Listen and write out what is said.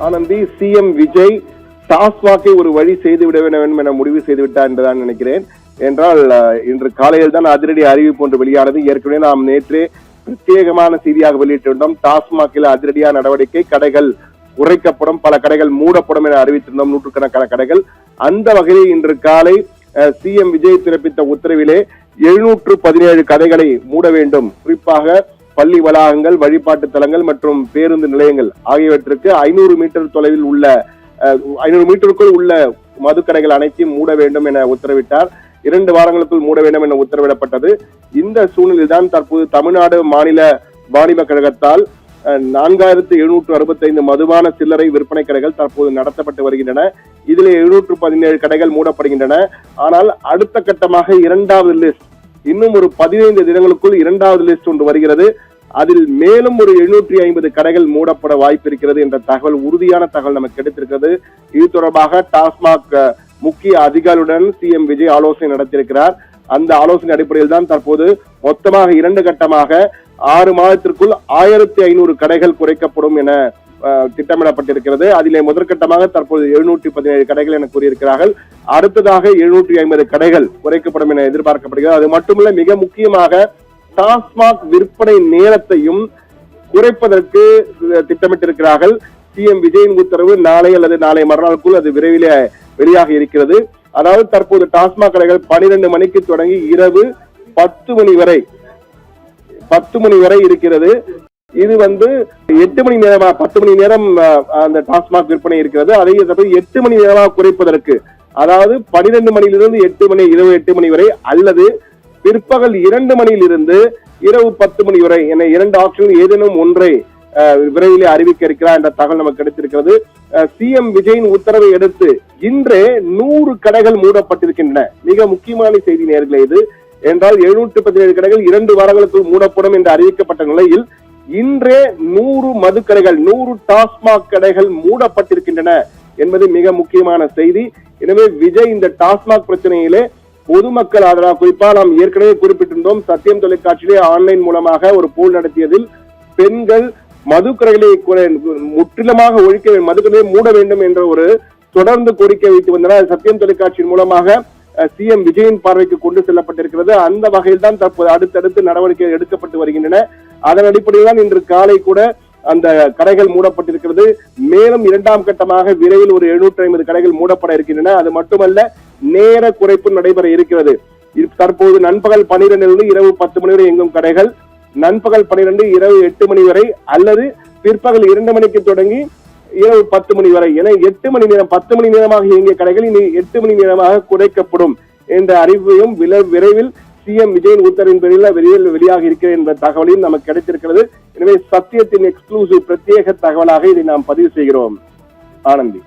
Anandhi, CM Vijay டாஸ்மாகை ஒரு வழி செய்துவிட வேண்டும் என முடிவு செய்துவிட்டார் என்றுதான் நினைக்கிறேன். என்றால் இன்று காலையில் தான் அதிரடி அறிவிப்பு ஒன்று வெளியானது. ஏற்கனவே நாம் நேற்றே பிரத்யேகமான செய்தியாக வெளியிட்டிருந்தோம். டாஸ்மாகில் அதிரடியான நடவடிக்கை, கடைகள் குறைக்கப்படும், பல கடைகள் மூடப்படும் என அறிவித்திருந்தோம், நூற்றுக்கணக்கான கடைகள். அந்த வகையில் இன்று காலை சிஎம் விஜய் பிறப்பித்த உத்தரவிலே 717 கடைகளை மூட வேண்டும். குறிப்பாக பள்ளி வளாகங்கள், வழிபாட்டு தலங்கள் மற்றும் பேருந்து நிலையங்கள் ஆகியவற்றுக்கு 500 மீட்டர் தொலைவில் உள்ள 500 மீட்டருக்குள் உள்ள மதுக்கடைகள் அனைத்தையும் மூட வேண்டும் என உத்தரவிட்டார். 2 வாரங்களுக்குள் மூட வேண்டும் என உத்தரவிடப்பட்டது. இந்த சூழ்நிலையில் தான் தற்போது தமிழ்நாடு மாநில வாணிப கழகத்தால் 4765 மதுபான சில்லறை விற்பனை கடைகள் தற்போது நடத்தப்பட்டு வருகின்றன. இதில் 717 கடைகள் மூடப்படுகின்றன. ஆனால் அடுத்த கட்டமாக 2வது லிஸ்ட், இன்னும் ஒரு 15 தினங்களுக்குள் 2வது லிஸ்ட் ஒன்று வருகிறது. அதில் மேலும் ஒரு 750 கடைகள் மூடப்பட வாய்ப்பு இருக்கிறது என்ற தகவல், உறுதியான தகவல் நமக்கு கிடைத்திருக்கிறது. இது தொடர்பாக டாஸ்மாக் முக்கிய அதிகாரியுடன் சிஎம் விஜய் ஆலோசனை நடத்தியிருக்கிறார். அந்த ஆலோசனை அடிப்படையில் தான் தற்போது மொத்தமாக 2 கட்டமாக 6 மாதத்திற்குள் 1500 கடைகள் குறைக்கப்படும் என திட்டமிடப்பட்டிருக்கிறது. அதிலே முதற்கட்டமாக தற்போது 717 கடைகள் என கூறியிருக்கிறார்கள். அடுத்ததாக 750 கடைகள் குறைக்கப்படும் என எதிர்பார்க்கப்படுகிறது. அது மட்டுமல்ல, மிக முக்கியமாக டாஸ்மாக் விற்பனை நேரத்தையும் குறைப்பதற்கு திட்டமிட்டிருக்கிறார்கள். சிஎம் விஜயின் உத்தரவு நாளை அல்லது நாளை மறுநாளுக்குள் அது விரைவில் வெளியாக இருக்கிறது. அதாவது தற்போது டாஸ்மாக் கடைகள் 12 மணிக்கு தொடங்கி இரவு 10 மணி வரை இருக்கிறது. இது 8 மணி நேரமா 10 மணி நேரம் அந்த டாஸ்மாக் விற்பனை இருக்கிறது. அதை 8 மணி நேரமாக குறைப்பதற்கு, அதாவது 12 மணியிலிருந்து 8 மணி, இரவு 8 மணி வரை, அல்லது பிற்பகல் 2 மணியிலிருந்து இரவு 10 மணி வரை என 2 ஆப்ஷன்கள் ஏதேனும் ஒன்றை விரைவில் அறிவிக்க இருக்கிறார் என்ற தகவல் நமக்கு கிடைத்திருக்கிறது. சிஎம் விஜயின் உத்தரவை அடுத்து இன்றே 100 கடைகள் மூடப்பட்டிருக்கின்றன. மிக முக்கியமான செய்தி நேயர்களே இது. என்றால் 717 கடைகள் 2 வாரங்களுக்குள் மூடப்படும் என்று அறிவிக்கப்பட்ட நிலையில் இன்றே 100 மதுக்கடைகள், 100 டாஸ்மாக் கடைகள் மூடப்பட்டிருக்கின்றன என்பது மிக முக்கியமான செய்தி. எனவே விஜய் இந்த டாஸ்மாக் பிரச்சனையிலே பொதுமக்கள் ஆதரவு, குறிப்பா நாம் ஏற்கனவே குறிப்பிட்டிருந்தோம், சத்தியம் தொலைக்காட்சியிலே ஆன்லைன் மூலமாக ஒரு போல் நடத்தியதில் பெண்கள் மதுக்கடைகளை முற்றிலுமாக ஒழிக்க, மதுக்கடையை மூட வேண்டும் என்ற ஒரு தொடர்ந்து கோரிக்கை வைத்து வந்தனர். சத்தியம் தொலைக்காட்சியின் மூலமாக சிஎம் விஜயின் பார்வைக்கு கொண்டு செல்லப்பட்டிருக்கிறது. அந்த வகையில் தான் தற்போது அடுத்தடுத்து நடவடிக்கைகள் எடுக்கப்பட்டு வருகின்றன. அதன் அடிப்படையில் தான் இன்று காலை கூட அந்த கடைகள் மூடப்பட்டிருக்கிறது. மேலும் 2ஆம் கட்டமாக விரைவில் ஒரு 750 கடைகள் மூடப்பட இருக்கின்றன. அது மட்டுமல்ல, நேர குறைப்பு நடைபெற இருக்கிறது. தற்போது நண்பகல் 12 இரவு 10 மணி வரை இயங்கும் கடைகள் நண்பகல் 12 இரவு 8 மணி வரை, அல்லது பிற்பகல் 2 மணிக்கு தொடங்கி இரவு 10 மணி வரை என 8 மணி நேரம், 10 மணி நேரமாக இயங்கிய கடைகள் இனி 8 மணி நேரமாக குறைக்கப்படும் என்ற அறிவையும் விரைவில் சிஎம் விஜயின் உத்தரவின் பேரில் வெளியாக இருக்கிறது என்ற தகவலையும் நமக்கு கிடைத்திருக்கிறது. எனவே சத்தியத்தின் எக்ஸ்க்ளூசிவ் பிரத்யேக தகவலாக இதை நாம் பதிவு செய்கிறோம். ஆனந்தி.